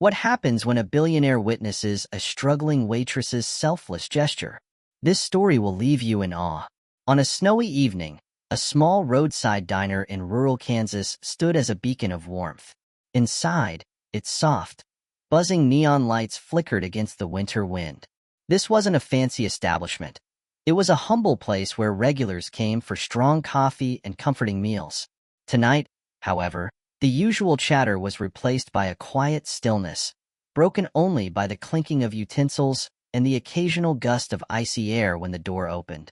What happens when a billionaire witnesses a struggling waitress's selfless gesture? This story will leave you in awe. On a snowy evening, a small roadside diner in rural Kansas stood as a beacon of warmth. Inside, its soft, buzzing neon lights flickered against the winter wind. This wasn't a fancy establishment. It was a humble place where regulars came for strong coffee and comforting meals. Tonight, however, the usual chatter was replaced by a quiet stillness, broken only by the clinking of utensils and the occasional gust of icy air when the door opened.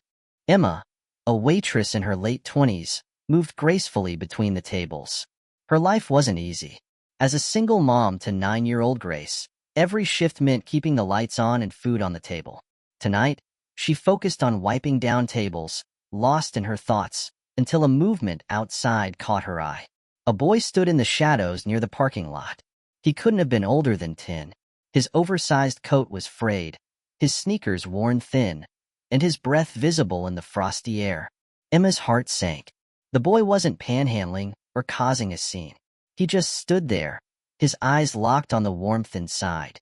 Emma, a waitress in her late 20s, moved gracefully between the tables. Her life wasn't easy. As a single mom to 9-year-old Grace, every shift meant keeping the lights on and food on the table. Tonight, she focused on wiping down tables, lost in her thoughts, until a movement outside caught her eye. A boy stood in the shadows near the parking lot. He couldn't have been older than 10. His oversized coat was frayed, his sneakers worn thin, and his breath visible in the frosty air. Emma's heart sank. The boy wasn't panhandling or causing a scene. He just stood there, his eyes locked on the warmth inside.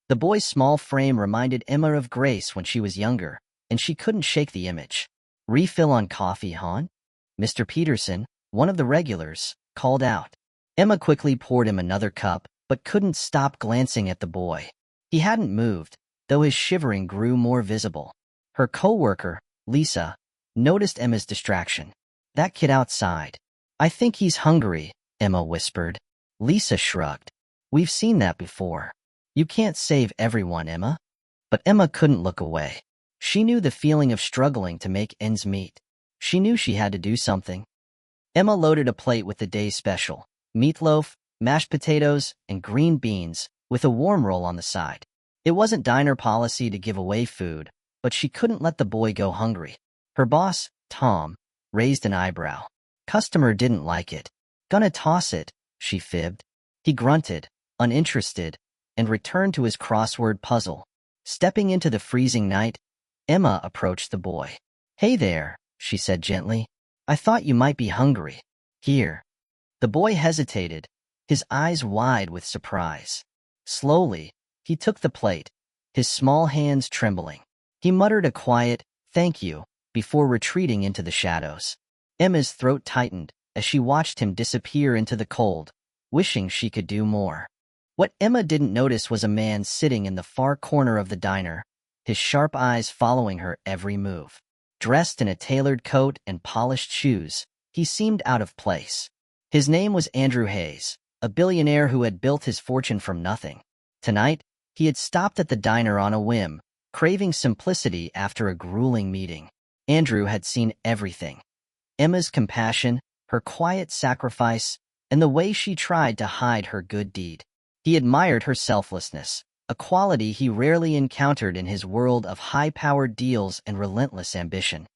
The boy's small frame reminded Emma of Grace when she was younger, and she couldn't shake the image. "Refill on coffee, hon?" Mr. Peterson, one of the regulars, called out. Emma quickly poured him another cup, but couldn't stop glancing at the boy. He hadn't moved, though his shivering grew more visible. Her co-worker, Lisa, noticed Emma's distraction. "That kid outside. I think he's hungry," Emma whispered. Lisa shrugged. "We've seen that before. You can't save everyone, Emma." But Emma couldn't look away. She knew the feeling of struggling to make ends meet. She knew she had to do something. Emma loaded a plate with the day's special: meatloaf, mashed potatoes, and green beans, with a warm roll on the side. It wasn't diner policy to give away food, but she couldn't let the boy go hungry. Her boss, Tom, raised an eyebrow. Customer didn't like it. "Gonna toss it," she fibbed. He grunted, uninterested, and returned to his crossword puzzle. Stepping into the freezing night, Emma approached the boy. "Hey there," she said gently. "I thought you might be hungry. Here." The boy hesitated, his eyes wide with surprise. Slowly, he took the plate, his small hands trembling. He muttered a quiet, "Thank you," before retreating into the shadows. Emma's throat tightened as she watched him disappear into the cold, wishing she could do more. What Emma didn't notice was a man sitting in the far corner of the diner, his sharp eyes following her every move. Dressed in a tailored coat and polished shoes, he seemed out of place. His name was Andrew Hayes, a billionaire who had built his fortune from nothing. Tonight, he had stopped at the diner on a whim, craving simplicity after a grueling meeting. Andrew had seen everything: Emma's compassion, her quiet sacrifice, and the way she tried to hide her good deed. He admired her selflessness, a quality he rarely encountered in his world of high-powered deals and relentless ambition.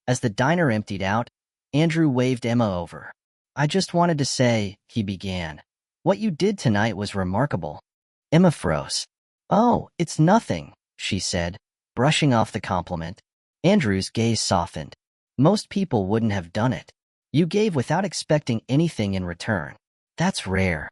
As the diner emptied out, Andrew waved Emma over. "I just wanted to say," he began, "what you did tonight was remarkable." Emma froze. "Oh, it's nothing," she said, brushing off the compliment. Andrew's gaze softened. "Most people wouldn't have done it. You gave without expecting anything in return. That's rare."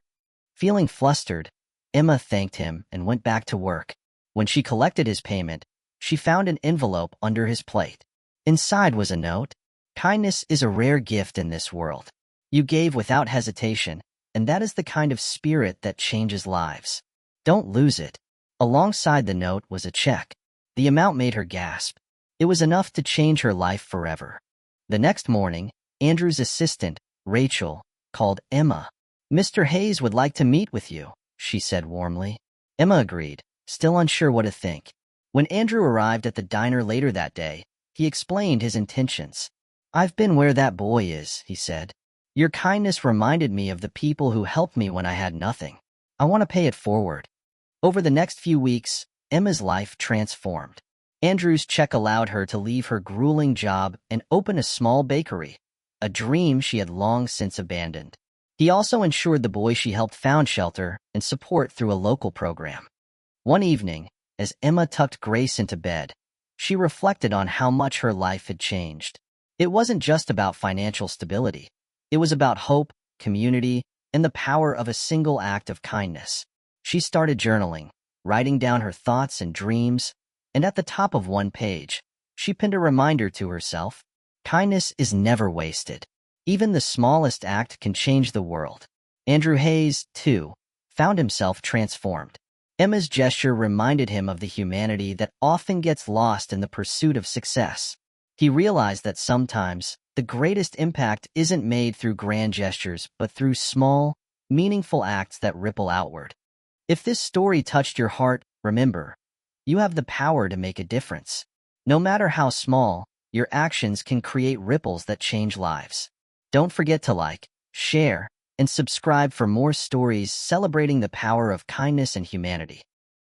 Feeling flustered, Emma thanked him and went back to work. When she collected his payment, she found an envelope under his plate. Inside was a note: "Kindness is a rare gift in this world. You gave without hesitation, and that is the kind of spirit that changes lives. Don't lose it." Alongside the note was a check. The amount made her gasp. It was enough to change her life forever. The next morning, Andrew's assistant, Rachel, called Emma. "Mr. Hayes would like to meet with you," she said warmly. Emma agreed, still unsure what to think. When Andrew arrived at the diner later that day, he explained his intentions. "I've been where that boy is," he said. "Your kindness reminded me of the people who helped me when I had nothing. I want to pay it forward." Over the next few weeks, Emma's life transformed. Andrew's check allowed her to leave her grueling job and open a small bakery, a dream she had long since abandoned. He also ensured the boy she helped found shelter and support through a local program. One evening, as Emma tucked Grace into bed, she reflected on how much her life had changed. It wasn't just about financial stability. It was about hope, community, and the power of a single act of kindness. She started journaling, writing down her thoughts and dreams, and at the top of one page, she pinned a reminder to herself: kindness is never wasted. Even the smallest act can change the world. Andrew Hayes, too, found himself transformed. Emma's gesture reminded him of the humanity that often gets lost in the pursuit of success. He realized that sometimes the greatest impact isn't made through grand gestures, but through small, meaningful acts that ripple outward. If this story touched your heart, remember, you have the power to make a difference. No matter how small, your actions can create ripples that change lives. Don't forget to like, share, and subscribe for more stories celebrating the power of kindness and humanity.